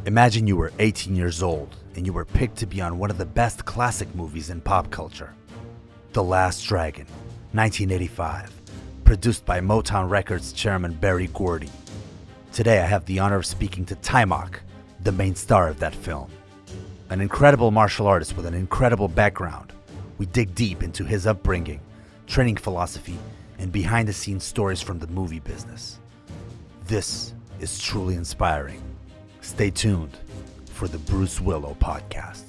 Imagine you were 18 years old and you were picked to be on one of the best classic movies in pop culture. The Last Dragon, 1985, produced by Motown Records chairman Berry Gordy. Today I have the honor of speaking to Taimak, the main star of that film. An incredible martial artist with an incredible background. We dig deep into his upbringing, training philosophy, and behind-the-scenes stories from the movie business. This is truly inspiring. Stay tuned for the Bruce Willow podcast.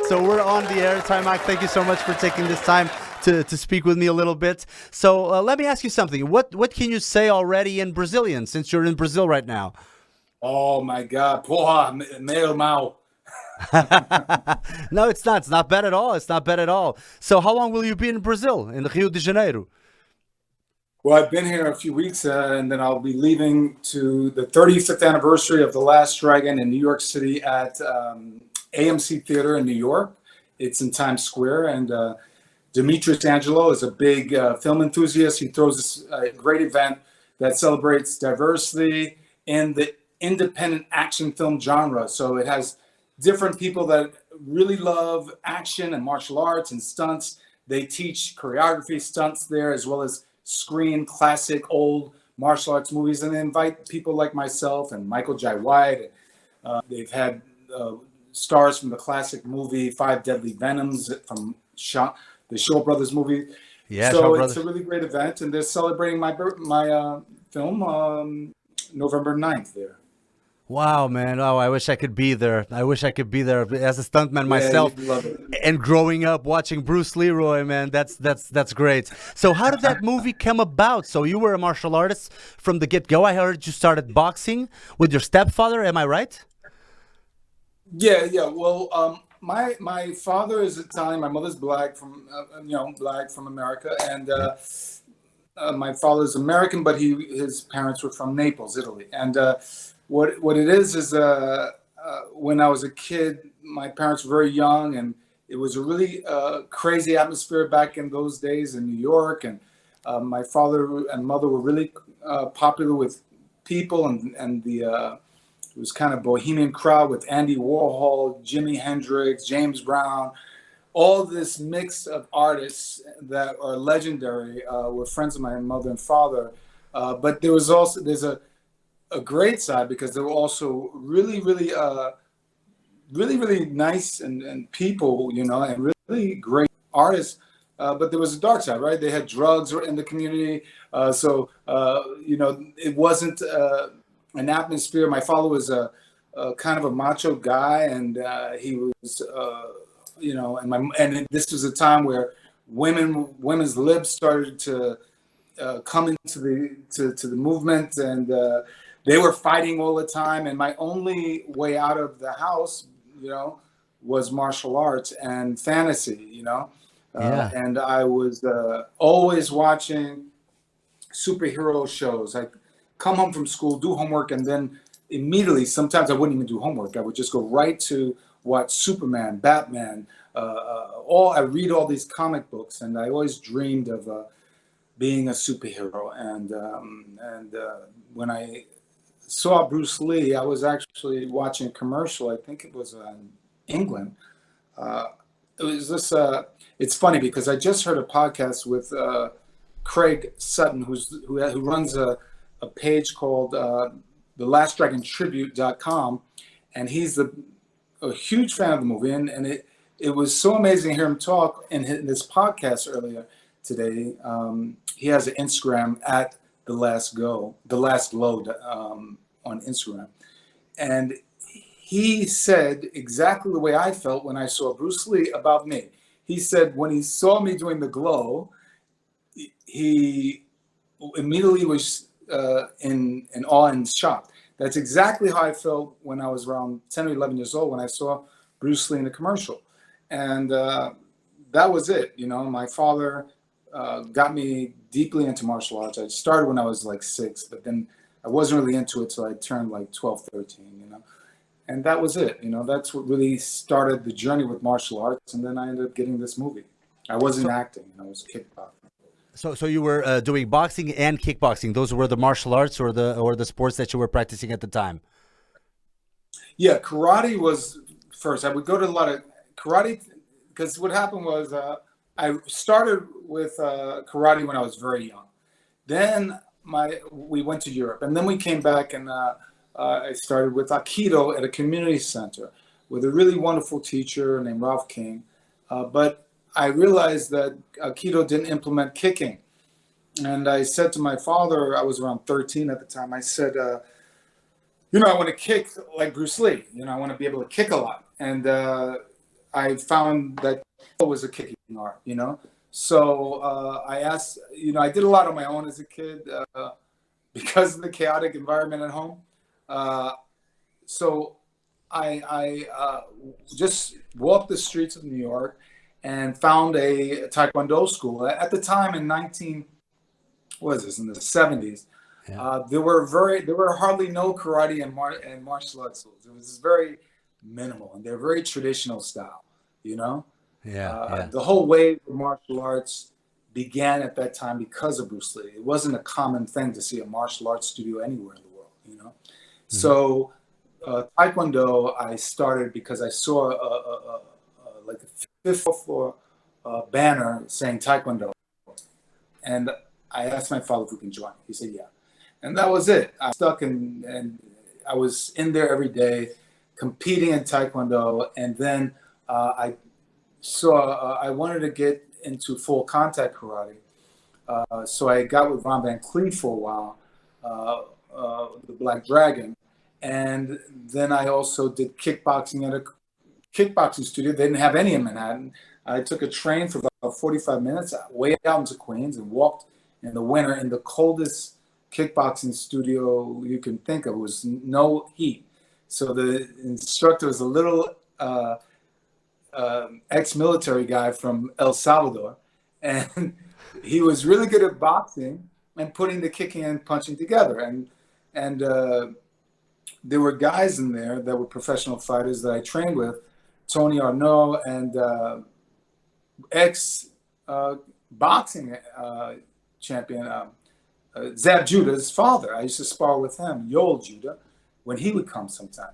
So we're on the air. Taimak, thank you so much for taking this time to speak with me a little bit. So let me ask you something. What can you say already in Brazilian, since you're in Brazil right now? Oh my God, porra, meio mal. No, it's not. It's not bad at all. It's not bad at all. So how long will you be in Brazil, in Rio de Janeiro? Well, I've been here a few weeks, and then I'll be leaving to the 35th anniversary of The Last Dragon in New York City at AMC Theater in New York. It's in Times Square, and Demetrius Angelo is a big film enthusiast. He throws this great event that celebrates diversity in the independent action film genre. So it has different people that really love action and martial arts and stunts. They teach choreography, stunts there, as well as screen classic old martial arts movies, and they invite people like myself and Michael Jai White. They've had stars from the classic movie Five Deadly Venoms from the Shaw Brothers movie. Yeah, so it's a really great event, and they're celebrating my film November 9th there. Wow, man. Oh, I wish I could be there. I wish I could be there as a stuntman myself. Love it. And growing up watching Bruce Leroy, man, that's great. So how did that movie come about? So you were a martial artist from the get-go. I heard you started boxing with your stepfather. Am I right? Yeah. Well, my father is Italian. My mother's black from America, and my father's American, but his parents were from Naples, Italy. And what it is when I was a kid, my parents were very young, and it was a really crazy atmosphere back in those days in New York. And my father and mother were really popular with people, and it was kind of bohemian crowd with Andy Warhol, Jimi Hendrix, James Brown, all this mix of artists that are legendary were friends of my mother and father. But there's a great side, because they were also really nice and people, and really great artists. But there was a dark side, right? They had drugs in the community. So it wasn't an atmosphere. My father was a kind of a macho guy, and he was, and this was a time where women's libs started to come into the movement, and they were fighting all the time. And my only way out of the house, was martial arts and fantasy, and I was always watching superhero shows. I come home from school, do homework, and then immediately, sometimes I wouldn't even do homework. I would just go right to watch Superman, Batman. I read all these comic books, and I always dreamed of being a superhero. And when I saw Bruce Lee, I was actually watching a commercial. I think it was in England. It was this. It's funny because I just heard a podcast with Craig Sutton, who runs a page called thelastdragontribute.com, and he's a huge fan of the movie, and it was so amazing to hear him talk in this podcast earlier today. He has an Instagram at the last load on Instagram, and he said exactly the way I felt when I saw Bruce Lee about me. He said when he saw me doing the glow, he immediately was in awe and shock. That's exactly how I felt when I was around 10 or 11 years old when I saw Bruce Lee in the commercial. And that was it. You know, my father got me deeply into martial arts. I started when I was like 6, but then I wasn't really into it till I turned like 12, 13, you know. And that was it. You know, that's what really started the journey with martial arts. And then I ended up getting this movie. I wasn't acting. I was kickboxing. So you were doing boxing and kickboxing. Those were the martial arts or the sports that you were practicing at the time. Yeah, karate was first. I would go to a lot of karate because what happened was I started with karate when I was very young. Then we went to Europe, and then we came back, and I started with Aikido at a community center with a really wonderful teacher named Ralph King. But I realized that Aikido didn't implement kicking. And I said to my father, I was around 13 at the time, I said, you know, I want to kick like Bruce Lee. You know, I want to be able to kick a lot. And I found that it was a kicking art, you know. So I asked, you know, I did a lot on my own as a kid because of the chaotic environment at home. So I just walked the streets of New York and found a Taekwondo school. At the time in in the 70s, yeah. There were hardly no karate and martial arts schools. It was very minimal, and they're very traditional style, you know? Yeah. The whole wave of martial arts began at that time because of Bruce Lee. It wasn't a common thing to see a martial arts studio anywhere in the world, you know? Mm-hmm. So Taekwondo, I started because I saw like a 5th floor banner saying Taekwondo. And I asked my father if we can join. He said, yeah. And that was it. I stuck and I was in there every day competing in Taekwondo. And then I wanted to get into full contact karate. So I got with Ron Van Cleef for a while, the Black Dragon. And then I also did kickboxing at a kickboxing studio. They didn't have any in Manhattan. I took a train for about 45 minutes way out into Queens and walked in the winter in the coldest kickboxing studio you can think of. It was no heat. So the instructor was a little ex-military guy from El Salvador. And he was really good at boxing and putting the kicking and punching together. And there were guys in there that were professional fighters that I trained with, Tony Arnaud and ex-boxing champion, Zab Judah's father. I used to spar with him, Yoel Judah, when he would come sometime.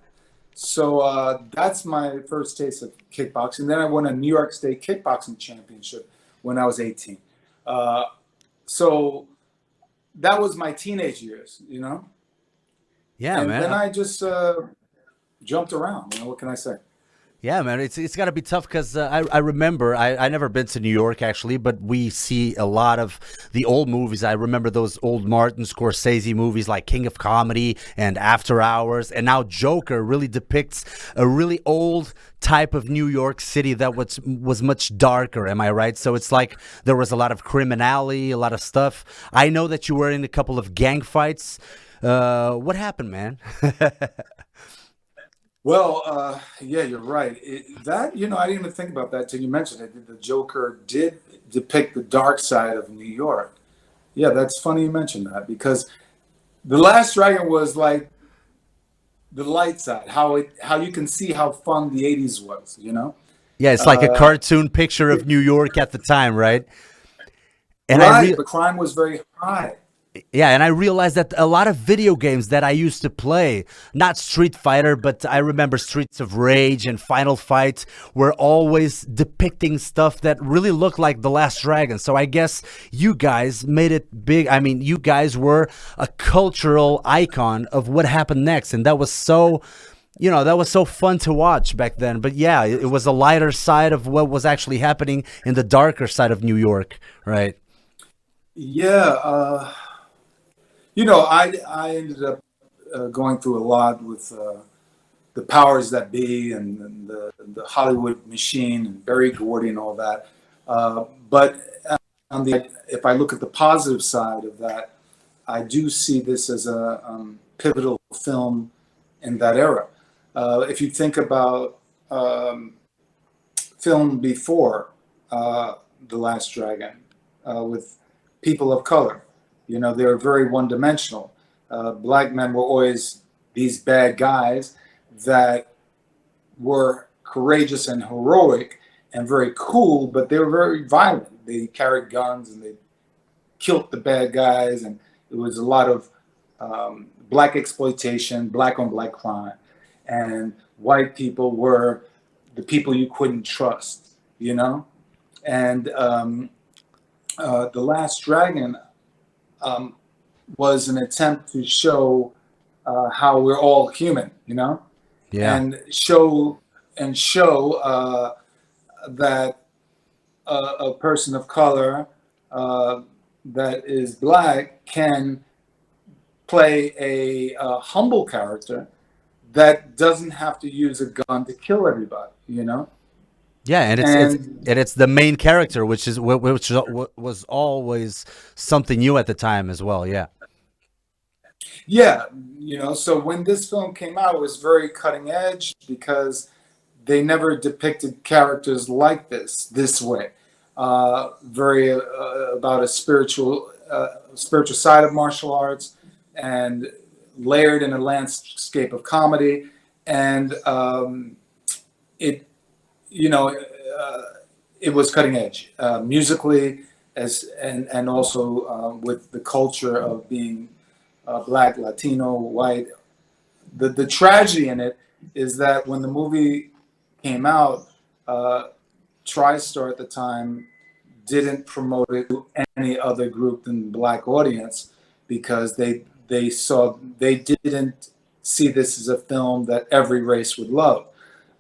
So that's my first taste of kickboxing. Then I won a New York State kickboxing championship when I was 18. So that was my teenage years, you know? Yeah, and man. Then I just jumped around. You know, what can I say? Yeah, man, it's got to be tough because I remember, I never been to New York, actually, but we see a lot of the old movies. I remember those old Martin Scorsese movies like King of Comedy and After Hours, and now Joker really depicts a really old type of New York City that was much darker, am I right? So it's like there was a lot of criminality, a lot of stuff. I know that you were in a couple of gang fights. What happened, man? Well, yeah, you're right. I didn't even think about that till you mentioned it. The Joker did depict the dark side of New York. Yeah, that's funny you mentioned that because The Last Dragon was like the light side, how you can see how fun the 80s was, you know? Yeah, it's like a cartoon picture of New York at the time, right? And right, the crime was very high. Yeah, and I realized that a lot of video games that I used to play, not Street Fighter, but I remember Streets of Rage and Final Fight, were always depicting stuff that really looked like The Last Dragon. So I guess you guys made it big. I mean, you guys were a cultural icon of what happened next, and that was so... You know, that was so fun to watch back then. But yeah, it was a lighter side of what was actually happening in the darker side of New York, right? Yeah, you know, I ended up going through a lot with the powers that be and the Hollywood machine and Berry Gordy and all that. But if I look at the positive side of that, I do see this as a pivotal film in that era. If you think about film before The Last Dragon with people of color, you know, they were very one-dimensional. Black men were always these bad guys that were courageous and heroic and very cool, but they were very violent. They carried guns and they killed the bad guys, and it was a lot of black exploitation, black on black crime, and white people were the people you couldn't trust, you know. And The Last Dragon was an attempt to show how we're all human, you know, and show that a person of color that is black can play a humble character that doesn't have to use a gun to kill everybody, you know. Yeah, and it's the main character, which was always something new at the time as well. Yeah. Yeah, you know, so when this film came out, it was very cutting edge because they never depicted characters like this way. Very about a spiritual side of martial arts, and layered in a landscape of comedy, and it was cutting edge musically, and also with the culture of being black, Latino, white. The tragedy in it is that when the movie came out, TriStar at the time didn't promote it to any other group than the black audience, because they didn't see this as a film that every race would love.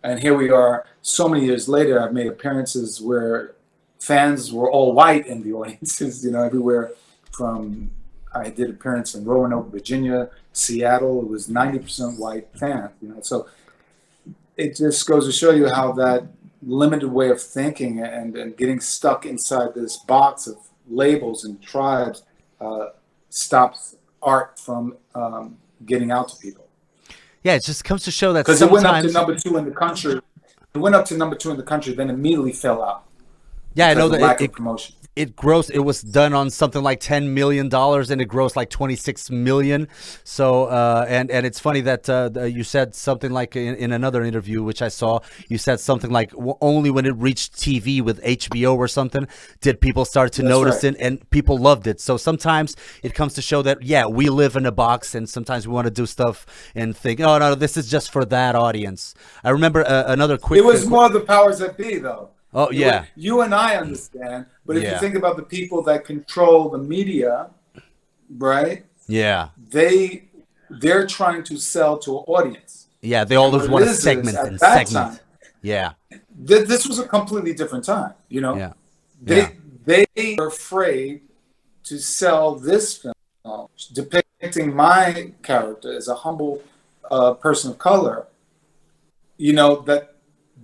And here we are, so many years later. I've made appearances where fans were all white in the audiences, you know, everywhere from, I did appearance in Roanoke, Virginia, Seattle. It was 90% white fans, you know. So it just goes to show you how that limited way of thinking and getting stuck inside this box of labels and tribes stops art from getting out to people. Yeah, it just comes to show that because it went up to number 2 in the country. It went up to number 2 in the country, then immediately fell out. Yeah, I know that lack of promotion. It grossed. It was done on something like $10 million, and it grossed like $26 million. So, and it's funny that you said something like in another interview, which I saw, you said something like only when it reached TV with HBO or something did people start to notice it, and people loved it. So sometimes it comes to show that, yeah, we live in a box, and sometimes we want to do stuff and think, oh no, this is just for that audience. I remember another quick. It was more the powers that be, though. Oh yeah, you and I understand, but if you think about the people that control the media, right? Yeah, they're trying to sell to an audience. Yeah, they always want to segment and segment. Time, yeah, this was a completely different time. You know, they were afraid to sell this film depicting my character as a humble person of color. You know that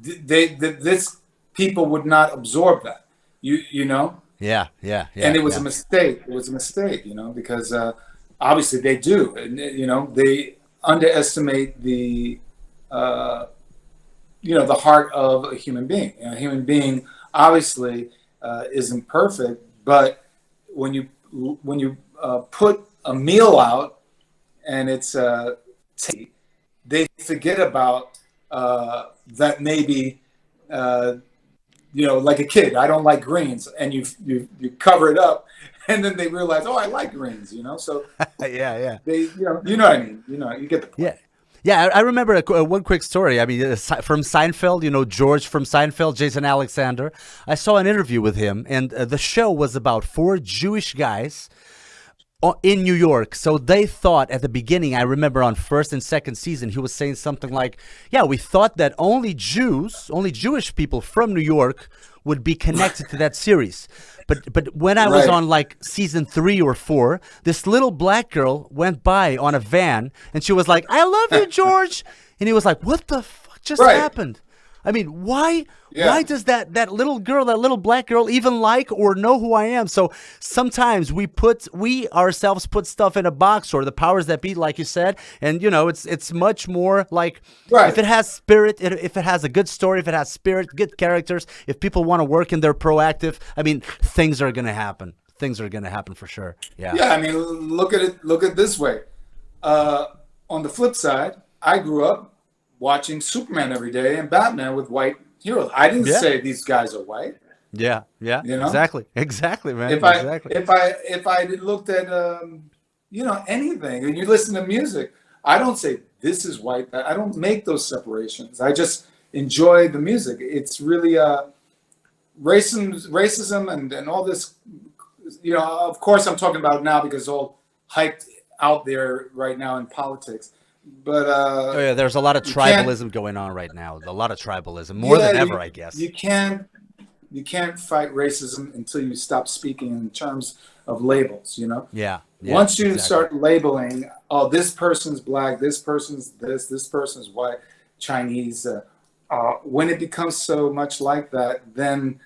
this. People would not absorb that, you know. Yeah. And it was a mistake. It was a mistake, you know, because obviously they do, and you know, they underestimate the the heart of a human being. You know, a human being obviously isn't perfect, but when you put a meal out and it's they forget about that maybe. You know, like a kid, I don't like greens, and you cover it up, and then they realize, oh, I like greens, you know. So yeah. They, you know what I mean. You know, you get the point. Yeah. I remember one quick story. I mean, from Seinfeld, you know, George from Seinfeld, Jason Alexander. I saw an interview with him, and the show was about 4 Jewish guys in New York. So they thought at the beginning, I remember on first and second season, he was saying something like, yeah, we thought that only Jewish people from New York would be connected to that series. But when I was on like season 3 or 4, this little black girl went by on a van, and she was like, I love you, George. And he was like, what the fuck just Right. happened? I mean, why Yeah. does that little girl, that little black girl even like or know who I am? So sometimes we ourselves put stuff in a box, or the powers that be, like you said, and you know, it's much more like, Right. if it has spirit, if it has a good story, if it has spirit, good characters, if people want to work and they're proactive, I mean, things are going to happen. Things are going to happen for sure. Yeah. Yeah, I mean, look at it this way. On the flip side, I grew up watching Superman every day and Batman with white heroes. I didn't Yeah. say these guys are white. Yeah. Yeah. You know? Exactly, man. If I looked at anything, and you listen to music, I don't say this is white. I don't make those separations. I just enjoy the music. It's really racism and all this. You know, of course, I'm talking about it now because it's all hyped out there right now in politics. But oh yeah, there's a lot of tribalism going on right now. A lot of tribalism, more than ever, I guess. You can't fight racism until you stop speaking in terms of labels. You know. Yeah. Once you start labeling, oh, this person's black, this person's this person's white, Chinese. When it becomes so much like that, then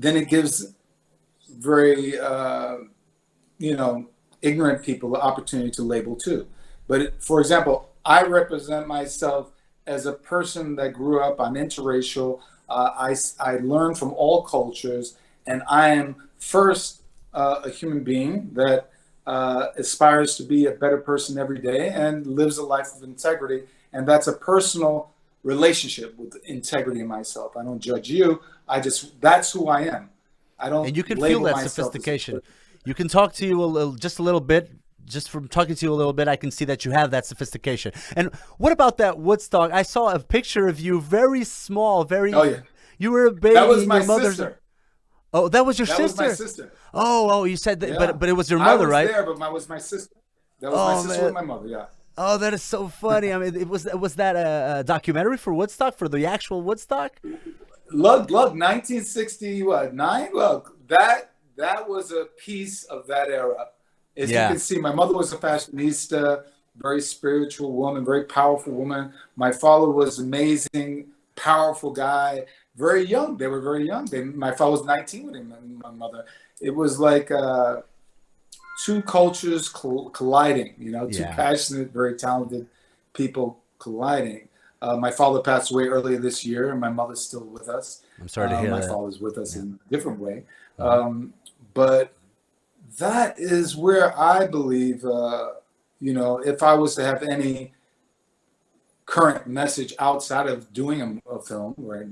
it gives very ignorant people the opportunity to label too. But for example, I represent myself as a person that grew up. I'm interracial. I learn from all cultures, and I am first a human being that aspires to be a better person every day and lives a life of integrity. And that's a personal relationship with integrity in myself. I don't judge you. That's who I am. I don't. And you can feel that sophistication. You can talk to you just a little bit. Just from talking to you a little bit, I can see that you have that sophistication. And what about that Woodstock? I saw a picture of you, very small, very. Oh yeah. You were a baby. That was in my your mother's. sister. Oh, that was your That sister. was my sister. Oh, you said that, Yeah. but it was your mother, right? I was there, but was my sister. That was my sister with my mother. Yeah. Oh, that is so funny. I mean, was that a documentary for Woodstock, for the actual Woodstock? Look, 1969. Look, that was a piece of that era. As you can see, my mother was a fashionista, very spiritual woman, very powerful woman. My father was amazing, powerful guy, very young. They were very young. My father was 19 with him and my mother. It was like two cultures colliding, two passionate, very talented people colliding. My father passed away earlier this year, and my mother's still with us. I'm sorry to hear that. My father's with us in a different way. But that is where I believe, if I was to have any current message outside of doing a film, right,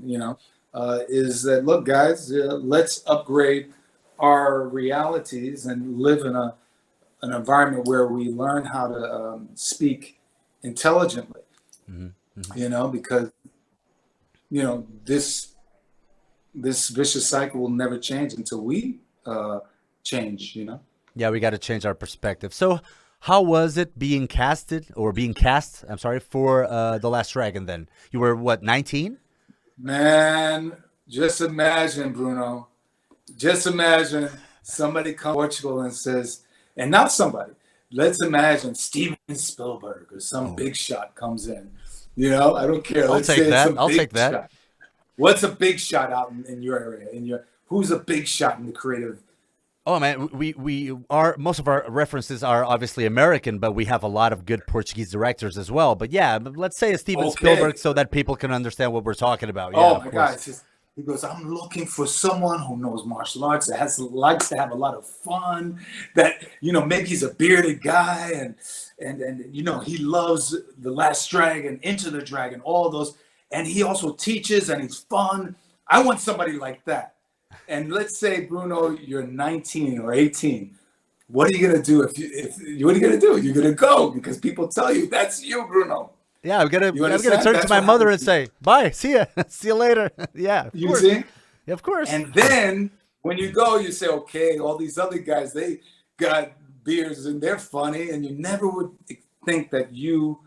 is that, look, guys, let's upgrade our realities and live in an environment where we learn how to speak intelligently, because, this vicious cycle will never change until we change, Yeah, we got to change our perspective. So how was it being cast, for The Last Dragon then? You were, what, 19? Man, just imagine, Bruno. Just imagine somebody comes to Portugal and says, and not somebody, let's imagine Steven Spielberg or some big shot comes in. I don't care. I'll take that. Shot. What's a big shot out in your area? Who's a big shot in the creative? Oh man, we are, most of our references are obviously American, but we have a lot of good Portuguese directors as well. But yeah, let's say a Steven Spielberg so that people can understand what we're talking about. Yeah, my God. He goes, I'm looking for someone who knows martial arts, that likes to have a lot of fun, that, maybe he's a bearded guy and he loves The Last Dragon, Into the Dragon, all those. And he also teaches and he's fun. I want somebody like that. And let's say, Bruno, you're 19 or 18. What are you going to do what are you going to do? You're going to go because people tell you that's you, Bruno. Yeah, I'm gonna turn to my mother and say, bye, see ya, see you later. Yeah, you see? Yeah, of course. And then when you go, you say, okay, all these other guys, they got beards and they're funny, and you never would think that you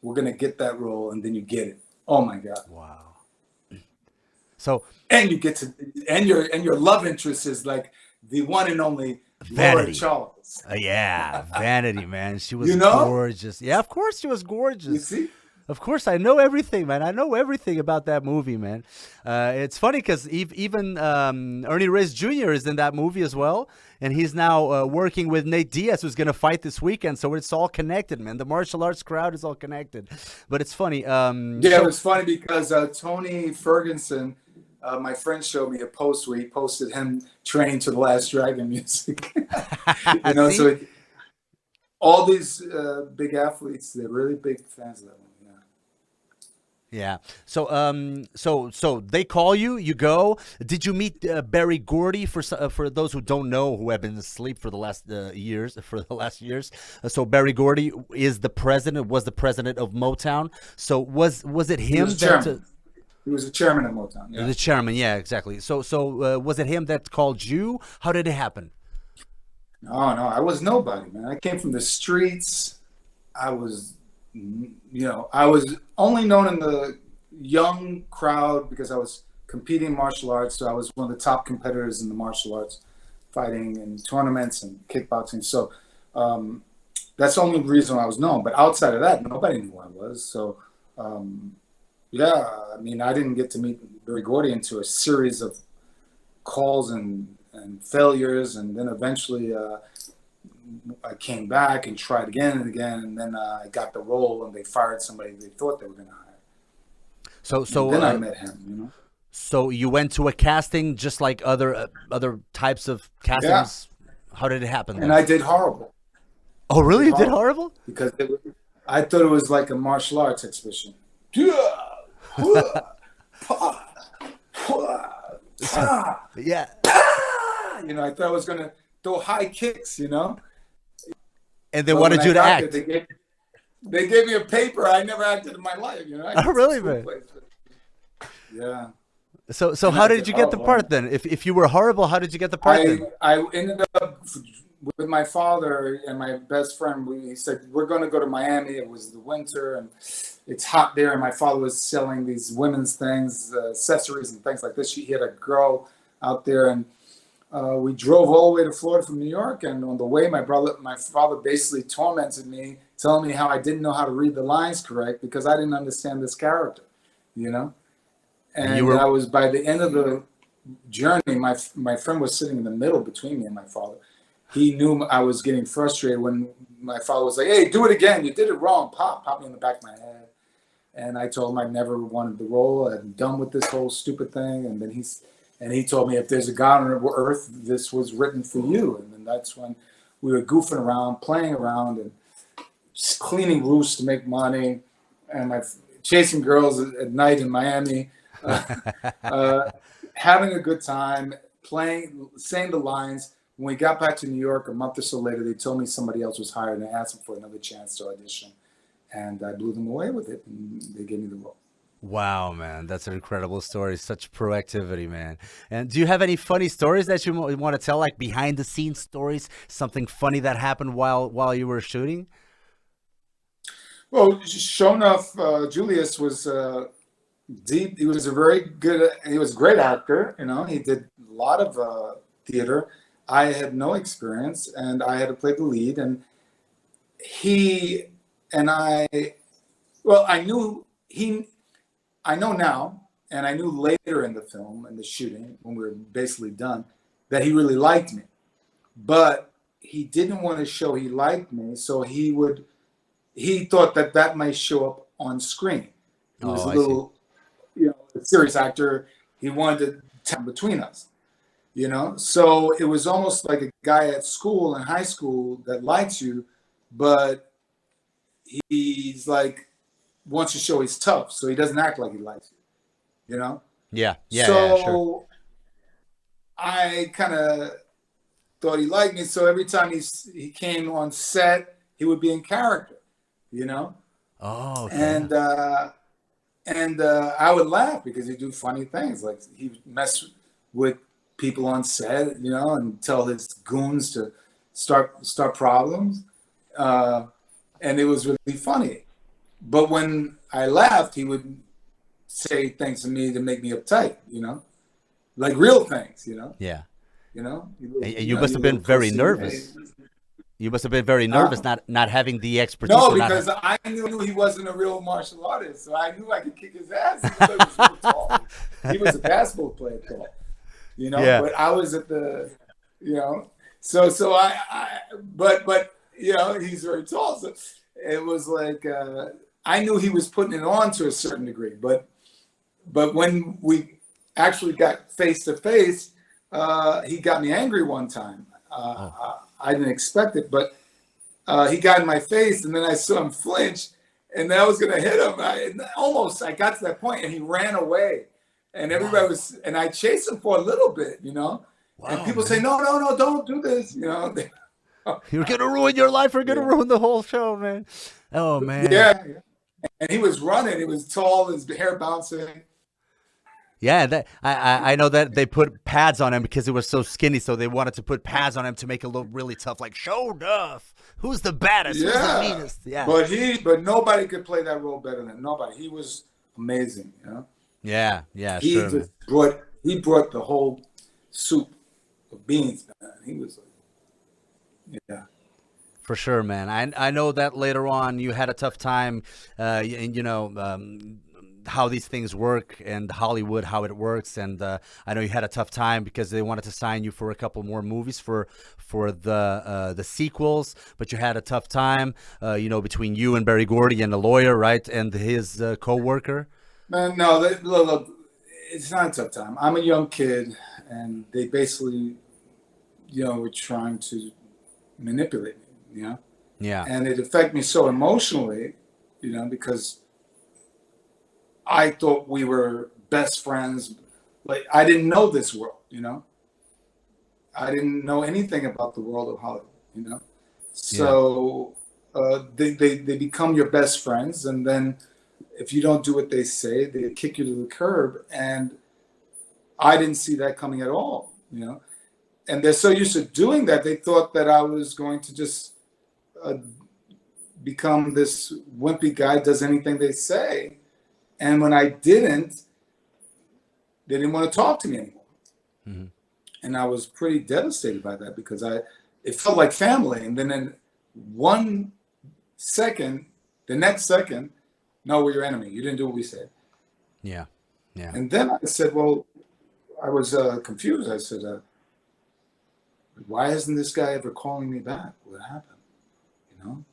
were gonna get that role, and then you get it. Oh my God! Wow. So and you get to, and your love interest is like the one and only Laura Vanity. Charles. Yeah, Vanity, man. She was know? gorgeous. Yeah, of course she was gorgeous. You see? Of course, I know everything, man. I know everything about that movie, man. It's funny because even Ernie Reyes Jr. is in that movie as well, and he's now working with Nate Diaz, who's going to fight this weekend. So it's all connected, man. The martial arts crowd is all connected. But it's funny. It was funny because Tony Ferguson, my friend, showed me a post where he posted him training to the Last Dragon music. So all these big athletes, they're really big fans of that one. Yeah. So they call you. You go. Did you meet Barry Gordy? For those who don't know, who have been asleep for the last years. So Barry Gordy was the president of Motown. So was it him He was the chairman of Motown. Yeah. The chairman. Yeah, exactly. So was it him that called you? How did it happen? No, I was nobody, man. I came from the streets. I was only known in the young crowd because I was competing in martial arts. So I was one of the top competitors in the martial arts, fighting in tournaments and kickboxing. So that's the only reason I was known. But outside of that, nobody knew who I was. So, I didn't get to meet Barry Gordy until a series of calls and failures. And then eventually I came back and tried again and again, and then I got the role, and they fired somebody they thought they were going to hire. So then I met him. So you went to a casting just like other types of castings. Yeah. How did it happen? And I did horrible. Oh, really? You did horrible? Because I thought it was like a martial arts exhibition. Yeah. I thought I was going to throw high kicks. And they wanted you to act. They gave me a paper. I never acted in my life. Oh, really, man? Yeah. So how did you get the part then? If you were horrible, how did you get the part then? I ended up with my father and my best friend. He said, we're going to go to Miami. It was the winter and it's hot there. And my father was selling these women's things, accessories and things like this. He had a girl out there, and we drove all the way to Florida from New York, and on the way, my father basically tormented me, telling me how I didn't know how to read the lines correct because I didn't understand this character, And I was, by the end of the journey, my friend was sitting in the middle between me and my father. He knew I was getting frustrated when my father was like, "Hey, do it again. You did it wrong. Pop me in the back of my head." And I told him I never wanted the role. I'm done with this whole stupid thing. And then he told me, if there's a God on earth, this was written for you. And then that's when we were goofing around, playing around, and just cleaning roofs to make money, and chasing girls at night in Miami, having a good time, playing, saying the lines. When we got back to New York a month or so later, they told me somebody else was hired, and I asked them for another chance to audition. And I blew them away with it, and they gave me the role. Wow, man, that's an incredible story. Such proactivity, man. And do you have any funny stories that you want to tell, like behind the scenes stories, something funny that happened while you were shooting? Well, Shonuff, Julius was deep. He was he was a great actor. He did a lot of theater. I had no experience, and I had to play the lead. And I know now, and I knew later in the film, in the shooting, when we were basically done, that he really liked me. But he didn't want to show he liked me, so he thought that might show up on screen. He was a little, a serious actor. He wanted to time between us, So it was almost like a guy at school, in high school, that likes you, but he's like, wants to show he's tough, so he doesn't act like he likes you, Yeah. So sure. I kind of thought he liked me, so every time he came on set, he would be in character, Oh, okay. And I would laugh because he'd do funny things, like he would mess with people on set, and tell his goons to start problems, and it was really funny. But when I laughed, he would say things to me to make me uptight, like real things, Yeah. you know. And you must have been very nervous. You must have been very nervous not having the expertise. No, because I knew he wasn't a real martial artist, so I knew I could kick his ass. He was real tall. He was a basketball player tall, you know. Yeah. But I was at the, you know, so but you know, he's very tall. So it was like I knew he was putting it on to a certain degree, but when we actually got face to face, he got me angry one time. I didn't expect it, but he got in my face, and then I saw him flinch, and then I was going to hit him. I got to that point, and he ran away, and everybody was, and I chased him for a little bit, you know. Wow, and people say, no, don't do this, you know. You're going to ruin your life. You're going to ruin the whole show, man. Oh, man. Yeah. And he was running. He was tall, his hair bouncing. Yeah, that I know that they put pads on him because he was so skinny, so they wanted to put pads on him to make it look really tough, like Shonuff. Who's the baddest? Yeah. Who's the meanest? Yeah. But nobody could play that role better than nobody. He was amazing, you know? Yeah, sure. He brought the whole soup of beans, man. He was like, yeah. For sure, man. I know that later on you had a tough time, you know, how these things work and Hollywood, how it works. And I know you had a tough time because they wanted to sign you for a couple more movies for the sequels, but you had a tough time, you know, between you and Berry Gordy and the lawyer, right? And his co-worker. Man, no, look, it's not a tough time. I'm a young kid, and they basically, you know, were trying to manipulate me, you know? Yeah. And it affected me so emotionally, you know, because I thought we were best friends. Like, I didn't know this world, you know? I didn't know anything about the world of Hollywood, you know? So they become your best friends, and then if you don't do what they say, they kick you to the curb. And I didn't see that coming at all, you know? And they're so used to doing that, they thought that I was going to just become this wimpy guy, does anything they say. And when I didn't, they didn't want to talk to me anymore. Mm-hmm. And I was pretty devastated by that because it felt like family. And then in 1 second, the next second, no, we're your enemy. You didn't do what we said. Yeah. And then I said, well, I was confused. I said, why isn't this guy ever calling me back? What happened? You know,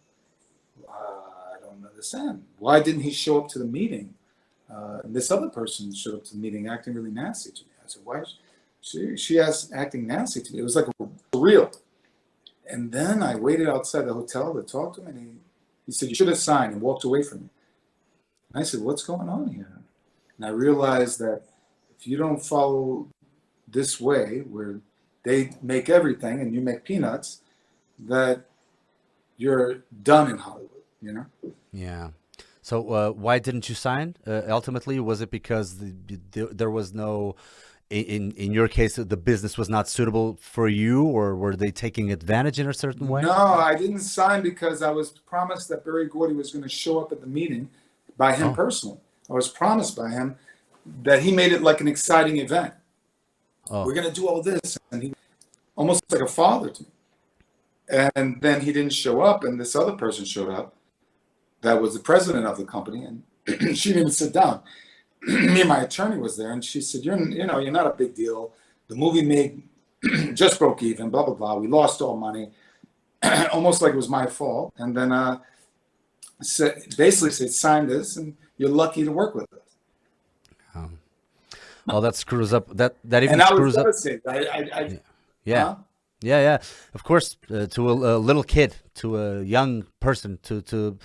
I don't understand. Why didn't he show up to the meeting? And this other person showed up to the meeting acting really nasty to me. I said, why? She asked acting nasty to me. It was like real. And then I waited outside the hotel to talk to him, and he said, you should have signed, and walked away from me. And I said, what's going on here? And I realized that if you don't follow this way, where they make everything and you make peanuts, that you're done in Hollywood, you know? Yeah. So why didn't you sign ultimately? Was it because there was no, in your case, the business was not suitable for you, or were they taking advantage in a certain way? No, I didn't sign because I was promised that Berry Gordy was going to show up at the meeting by him personally. I was promised by him that he made it like an exciting event. We're going to do all this. And he almost like a father to me. And then he didn't show up, and this other person showed up. That was the president of the company, and she didn't sit down. Me and my attorney was there, and she said, you're not a big deal. The movie just broke even, blah, blah, blah. We lost all money, almost like it was my fault. And then basically said, sign this, and you're lucky to work with us. Well, that screws up. That even screws up. Yeah. Of course, to a little kid, to a young person, to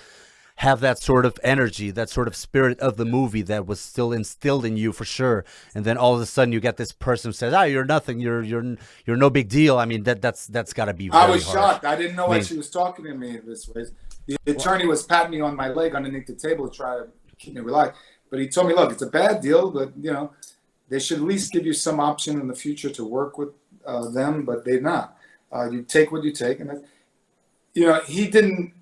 have that sort of energy, that sort of spirit of the movie that was still instilled in you for sure. And then all of a sudden you get this person who says, you're nothing, you're no big deal. I mean, that's got to be very I was harsh. shocked. I didn't know why she was talking to me this way. The attorney was patting me on my leg underneath the table to try to keep me relaxed. But he told me, look, it's a bad deal, but they should at least give you some option in the future to work with them, but they're not. You take what you take. And he didn't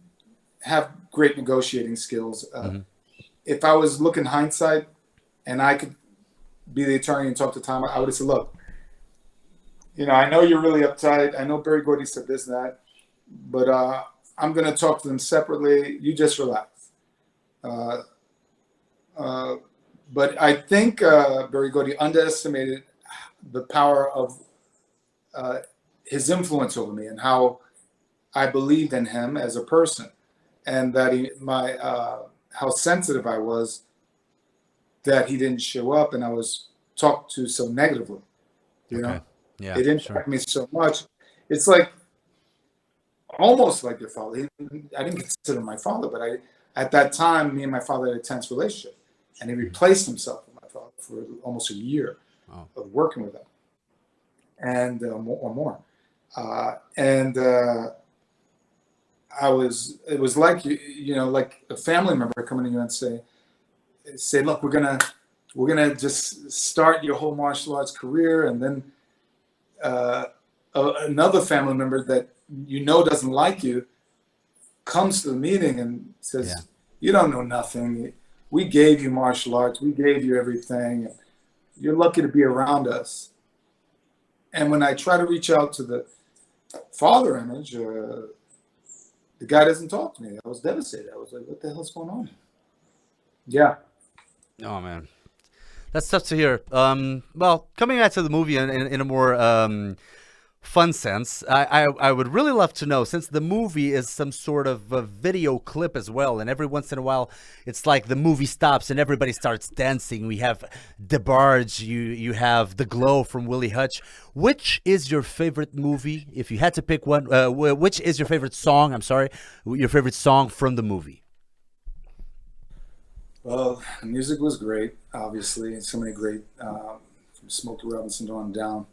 have great negotiating skills. If I was looking hindsight and I could be the attorney and talk to Taimak, I would have said, look, I know you're really uptight. I know Barry Gordy said this and that, but I'm going to talk to them separately. You just relax. But I think Barry Gordy underestimated the power of his influence over me and how I believed in him as a person, and that how sensitive I was that he didn't show up and I was talked to so negatively. You know, yeah, it impacted me so much. It's like almost like your father. I didn't consider him my father, but at that time, me and my father had a tense relationship, and he replaced himself with my father for almost a year of working with him, and or more. It was like like a family member coming to you and say, look, we're gonna just start your whole martial arts career, and then another family member that doesn't like you comes to the meeting and says, you don't know nothing. We gave you martial arts. We gave you everything. You're lucky to be around us. And when I try to reach out to the father image, the guy doesn't talk to me. I was devastated. I was like, what the hell's going on? Yeah. Oh, man. That's tough to hear. Well, coming back to the movie in a more fun sense, I would really love to know, since the movie is some sort of a video clip as well, and every once in a while it's like the movie stops and everybody starts dancing. We have DeBarge, you have The Glow from Willie Hutch. Which is your favorite movie? If you had to pick one, which is your favorite song? I'm sorry, your favorite song from the movie? Well, the music was great, obviously, and so many great, from Smokey Robinson on down,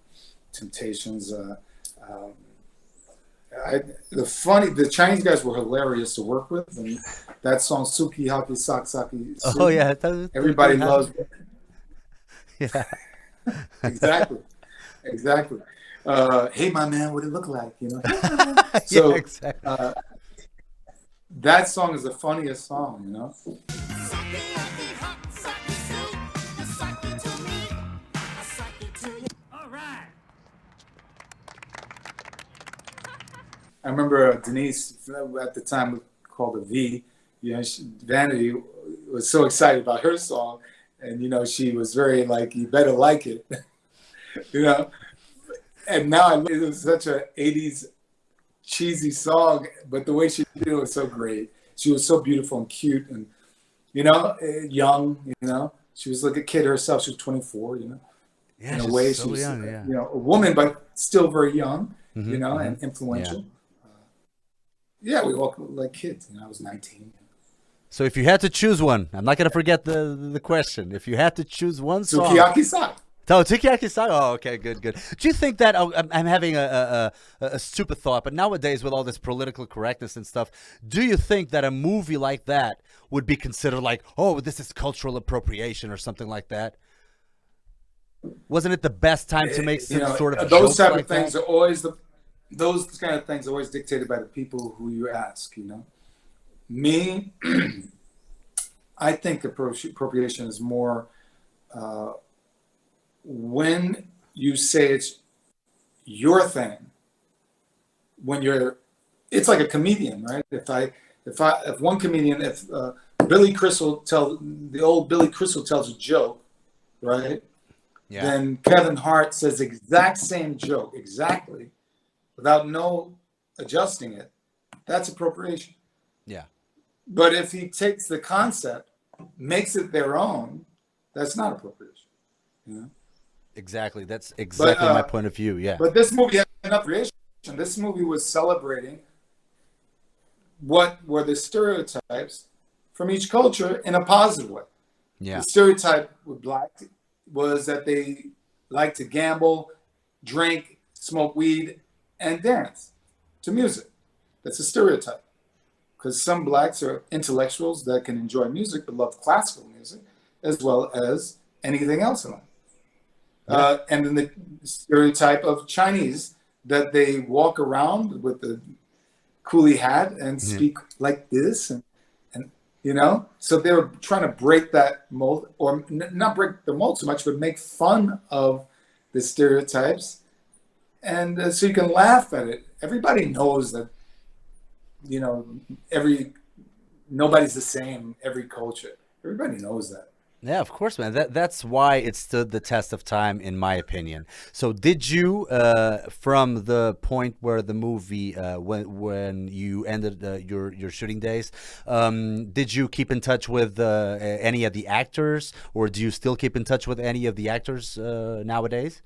Temptations. The Chinese guys were hilarious to work with, and that song "Suki Haki Sak Saki." Oh yeah, everybody loves it. Yeah, exactly. Hey, my man, what it look like? So yeah, exactly. That song is the funniest song, I remember Denise, at the time we called her V, Vanity was so excited about her song, and she was very like, you better like it, and now it was such a 80s cheesy song, but the way she did it was so great. She was so beautiful and cute and, young, she was like a kid herself. She was 24, Yeah, in a way, so she was, young, yeah. a woman, but still very young, and influential. Yeah, we walked like kids. I was 19. So if you had to choose one, I'm not going to forget the question. If you had to choose one song. Sukiyaki-san. Oh, Sukiyaki-san. Oh, okay, good. Do you think that, I'm having a stupid thought, but nowadays with all this political correctness and stuff, do you think that a movie like that would be considered like, oh, this is cultural appropriation or something like that? Wasn't it the best time to make some sort of those type like of things that? are always those kind of things are always dictated by the people who you ask, Me, I think appropriation is more when you say it's your thing. It's like a comedian, right? If one comedian, the old Billy Crystal tells a joke, right? Yeah. Then Kevin Hart says the exact same joke, exactly, without no adjusting it. That's appropriation. Yeah. But if he takes the concept, makes it their own, that's not appropriation. Exactly. That's exactly my point of view. Yeah. But this movie had an appropriation. This movie was celebrating what were the stereotypes from each culture in a positive way. Yeah. The stereotype with black was that they like to gamble, drink, smoke weed, and dance to music. That's a stereotype. Because some blacks are intellectuals that can enjoy music but love classical music as well as anything else in life. Yeah. And then the stereotype of Chinese, that they walk around with the coolie hat and speak like this, and so they were trying to break that mold, or not break the mold so much, but make fun of the stereotypes and so you can laugh at it. Everybody knows that, you know, nobody's the same, every culture. Everybody knows that. Yeah, of course, man. That's why it stood the test of time, in my opinion. So, did you, from the point where the movie, when you ended your shooting days, did you keep in touch with any of the actors, or do you still keep in touch with any of the actors nowadays?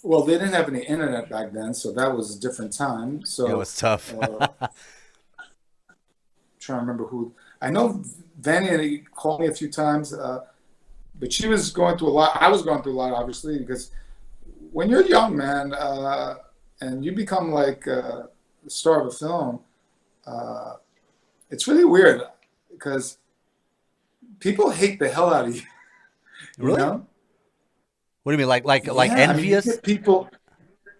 Well, they didn't have any internet back then, so that was a different time. Yeah, it So, was tough. trying to remember who. I know Vanny called me a few times, but she was going through a lot. I was going through a lot, obviously, because when you're young, man, and you become like the star of a film, it's really weird because people hate the hell out of you. You Really? know? What do you mean, like Yeah, I mean, you envious? get people.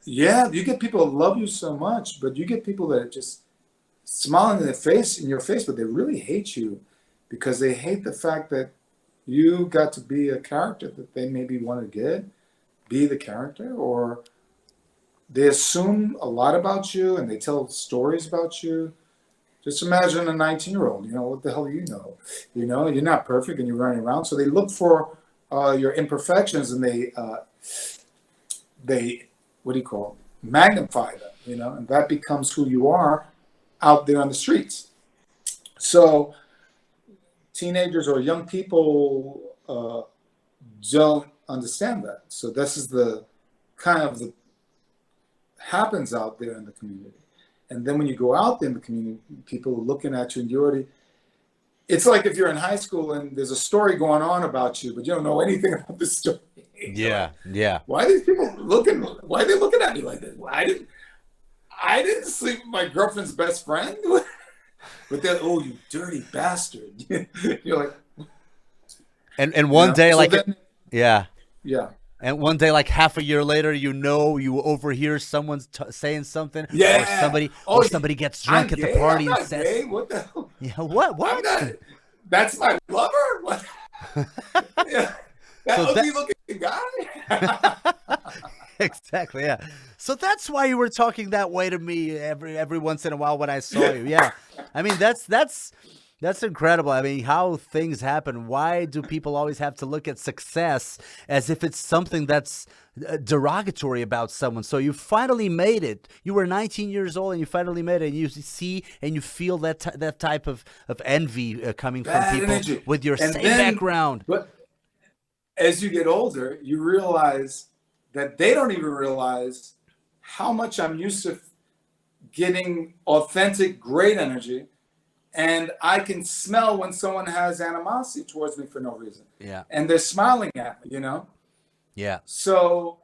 Yeah, you get people that love you so much, but you get people that just smiling in your face, but they really hate you because they hate the fact that you got to be a character that they maybe want to be the character, or they assume a lot about you and they tell stories about you. Just imagine a 19-year-old, you know, what the hell do you know? You know, you're not perfect and you're running around. So they look for your imperfections and they, what do you call it? Magnify them, you know, and that becomes who you are out there on the streets. So teenagers or young people don't understand that. So this is the kind of the happens out there in the community. And then when you go out there in the community, people are looking at you and you already, it's like if you're in high school and there's a story going on about you, but you don't know anything about the story. Yeah, yeah. Why are these people looking, why are they looking at me like this? I didn't sleep with my girlfriend's best friend. But then, oh, you dirty bastard. You're like, And one day, so like, then, yeah. yeah. And one day, like half a year later, you overhear someone saying something, Yeah. or somebody gets drunk I'm at the gay? party I'm and not says, gay. What the hell? "Yeah, what? I'm not. That's my lover? What? Yeah. That So ugly looking guy? Exactly, yeah. So that's why you were talking that way to me every once in a while when I saw you. Yeah, I mean that's incredible. I mean, how things happen. Why do people always have to look at success as if it's something that's derogatory about someone? So you finally made it. You were 19 years old and you finally made it. And you see and you feel that type of envy coming from Bad people energy. with your And same then, background. but as you get older, you realize that they don't even realize how much I'm used to getting authentic, great energy. And I can smell when someone has animosity towards me for no reason. Yeah, And they're smiling at me, you know? yeah, So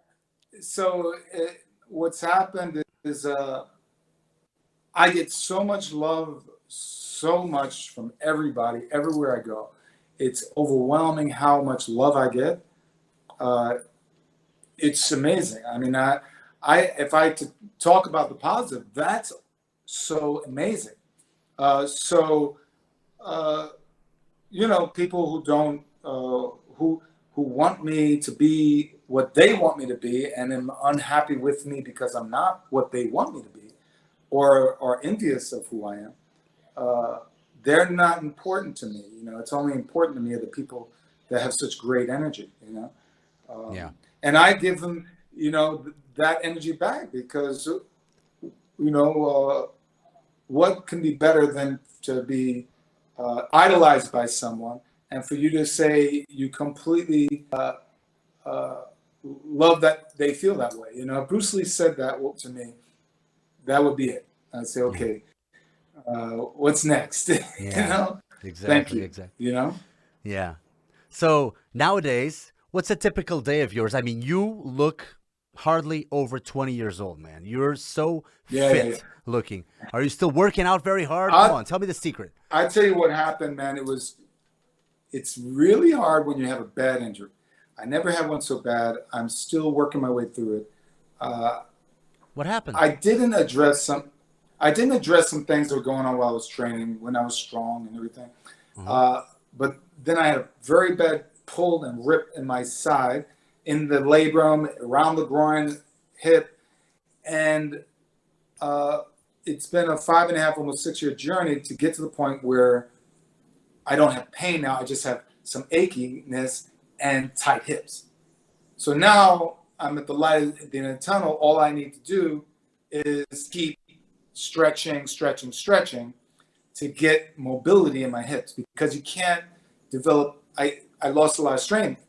what's happened is I get so much love, so much from everybody, everywhere I go. It's overwhelming how much love I get. It's amazing. I mean, if I had to talk about the positive, that's so amazing. So, you know, people who don't, who want me to be what they want me to be, and am unhappy with me because I'm not what they want me to be, or are envious of who I am. They're not important to me. You know, it's only important to me are the people that have such great energy. You know. yeah. And I give them, you know, that energy back because, you know, what can be better than to be idolized by someone and for you to say you completely love that they feel that way. You know, if Bruce Lee said that to me, that would be it. I'd say, okay, what's next? You Yeah, know, thank exactly, you. exactly. You know, Yeah. So nowadays, what's a typical day of yours? I mean, you look hardly over 20 years old, man. You're so fit looking. Are you still working out very hard? Come on, tell me the secret. I tell you what happened, man. It's really hard when you have a bad injury. I never had one so bad. I'm still working my way through it. What happened? I didn't address some things that were going on while I was training, when I was strong and everything. But then I had a very bad pull and rip in my side, in the labrum, around the groin, hip, And it's been a 5.5, almost 6 year journey to get to the point where I don't have pain now. I just have some achiness and tight hips. So now I'm at the light at the end of the tunnel. All I need to do is keep stretching to get mobility in my hips, because you can't develop, I lost a lot of strength.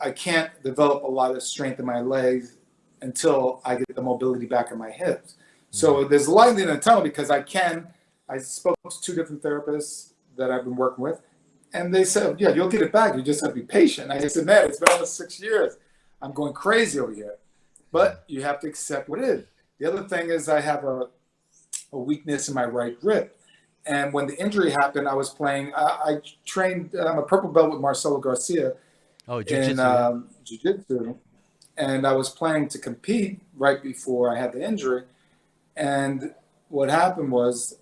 I can't develop a lot of strength in my legs until I get the mobility back in my hips. So there's light in the tunnel, because I spoke to 2 different therapists that I've been working with, and they said, yeah, you'll get it back. You just have to be patient. I said, man, it's been almost 6 years. I'm going crazy over here. But you have to accept what it is. The other thing is I have a weakness in my right grip. And when the injury happened, I was playing, I trained, I'm a purple belt with Marcelo Garcia in jiu-jitsu. And I was planning to compete right before I had the injury. And what happened was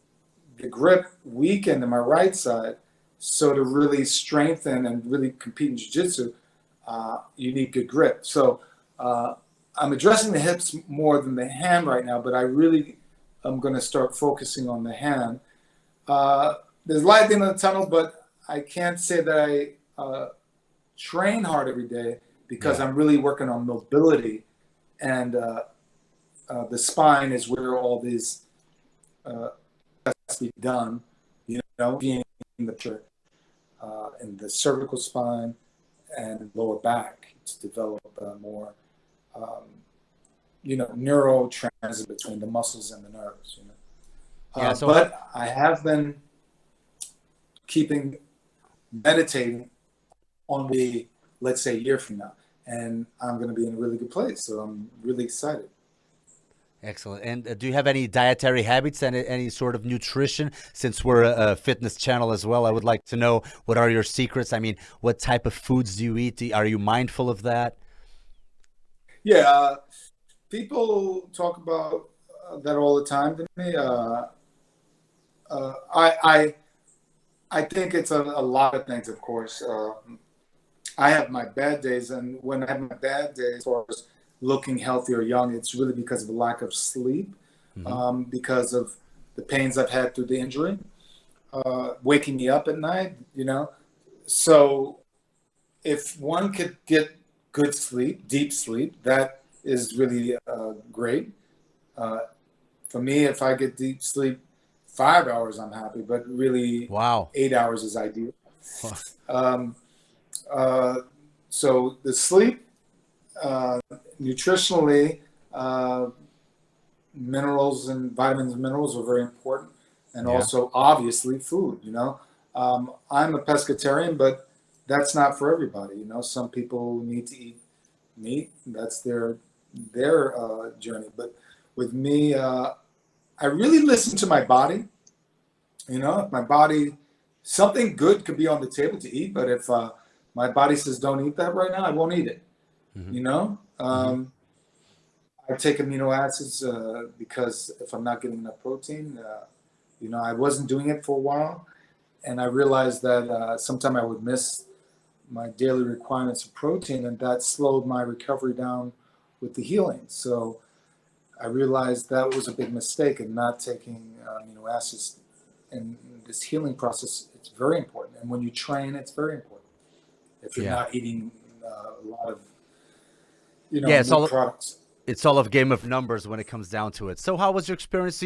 the grip weakened in my right side. So to really strengthen and really compete in jiu-jitsu, you need good grip. So I'm addressing the hips more than the hand right now, but I really am going to start focusing on the hand. There's light at the end of the tunnel, but I can't say that I train hard every day, because I'm really working on mobility, and the spine is where all these has to be done, being in the cervical spine and lower back to develop more, neurotransit between the muscles and the nerves. But I have been meditating on let's say, a year from now, and I'm going to be in a really good place. So I'm really excited. Excellent. And do you have any dietary habits and any sort of nutrition? Since we're a fitness channel as well, I would like to know, what are your secrets? I mean, what type of foods do you eat? Are you mindful of that? Yeah, people talk about that all the time to me. I think it's a lot of things, of course. I have my bad days, and when I have my bad days, as far as looking healthy or young, it's really because of the lack of sleep, because of the pains I've had through the injury, waking me up at night, So if one could get good sleep, deep sleep, that is really great. For me, if I get deep sleep 5 hours, I'm happy, but really 8 hours is ideal. So the sleep, nutritionally, minerals and vitamins and minerals are very important. And also, obviously, food, I'm a pescatarian, but that's not for everybody. Some people need to eat meat. That's their journey. But with me, I really listen to my body. If my body, something good could be on the table to eat, but if my body says don't eat that right now, I won't eat it. I take amino acids because if I'm not getting enough protein, I wasn't doing it for a while, and I realized that sometime I would miss my daily requirements of protein, and that slowed my recovery down with the healing. So I realized that was a big mistake in not taking amino acids. And this healing process, it's very important. And when you train, it's very important. If you're not eating a lot of, meat products. It's all a game of numbers when it comes down to it. So how was your experience?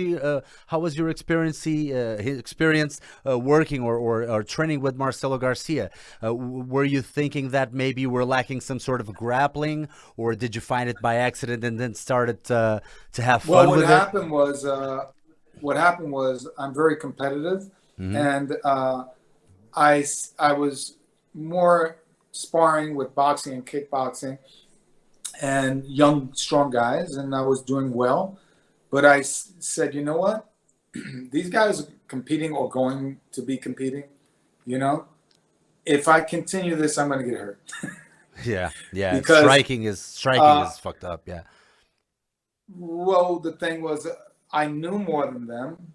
Experience working or training with Marcelo Garcia? Were you thinking that maybe you were lacking some sort of grappling, or did you find it by accident and then started to have fun with it? What happened was I'm very competitive, and I was more sparring with boxing and kickboxing and young, strong guys, and I was doing well. But I said, you know what? These guys are competing or going to be competing, If I continue this, I'm going to get hurt. Yeah. Because striking is fucked up, yeah. Well, the thing was, I knew more than them,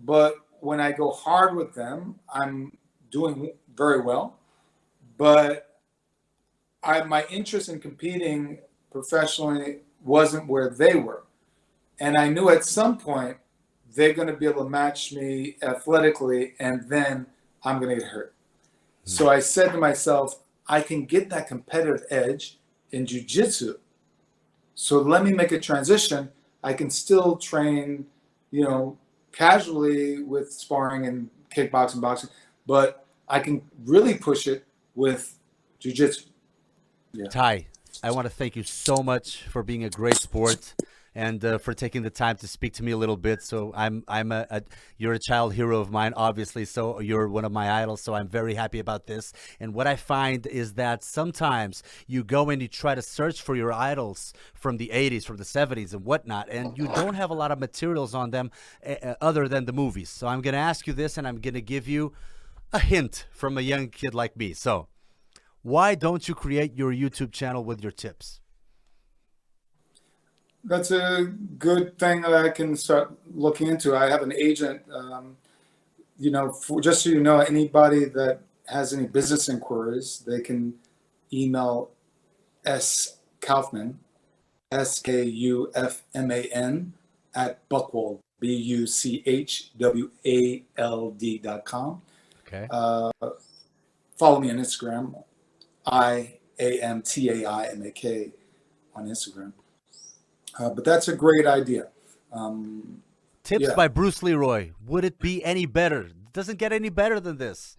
but when I go hard with them, I'm doing very well. But my interest in competing professionally wasn't where they were. And I knew at some point they're going to be able to match me athletically, and then I'm going to get hurt. So I said to myself, I can get that competitive edge in jiu-jitsu. So let me make a transition. I can still train, casually with sparring and kickboxing, boxing, but I can really push it with jiu-jitsu. Yeah. Ty, I want to thank you so much for being a great sport and for taking the time to speak to me a little bit. So you're a child hero of mine, obviously. So you're one of my idols. So I'm very happy about this. And what I find is that sometimes you go and you try to search for your idols from the 80s, from the 70s and whatnot, and you don't have a lot of materials on them other than the movies. So I'm going to ask you this, and I'm going to give you a hint from a young kid like me. So why don't you create your YouTube channel with your tips? That's a good thing that I can start looking into. I have an agent, just so you know, anybody that has any business inquiries, they can email Skaufman, Skaufman at Buchwald, BUCHWALD.com. Okay. Follow me on Instagram, IAMTAIMAK on Instagram. But that's a great idea. Tips by Bruce Leroy. Would it be any better? It doesn't get any better than this.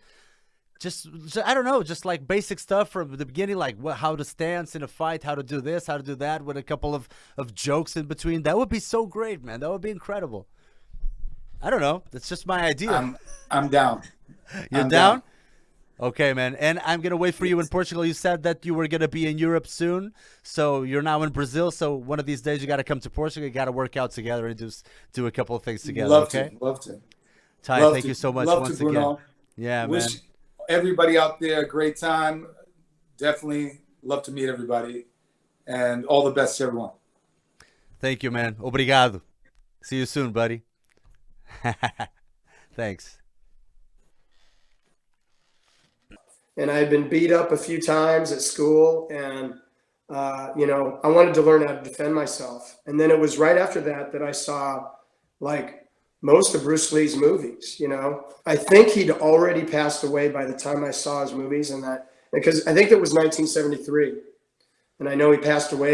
Just I don't know, just like basic stuff from the beginning, like how to stance in a fight, how to do this, how to do that, with a couple of jokes in between. That would be so great, man. That would be incredible. I don't know. That's just my idea. I'm down. You're down? Okay, man. And I'm going to wait for you in Portugal. You said that you were going to be in Europe soon. So you're now in Brazil. So one of these days you got to come to Portugal. You got to work out together and do a couple of things together. Love okay? to. Love to. Ty, thank you so much once again. Bruno. Yeah, Wish man. everybody out there a great time. Definitely love to meet everybody. And all the best to everyone. Thank you, man. Obrigado. See you soon, buddy. Thanks. And I had been beat up a few times at school, and I wanted to learn how to defend myself. And then it was right after that I saw like most of Bruce Lee's movies. I think he'd already passed away by the time I saw his movies, because I think it was 1973, and I know he passed away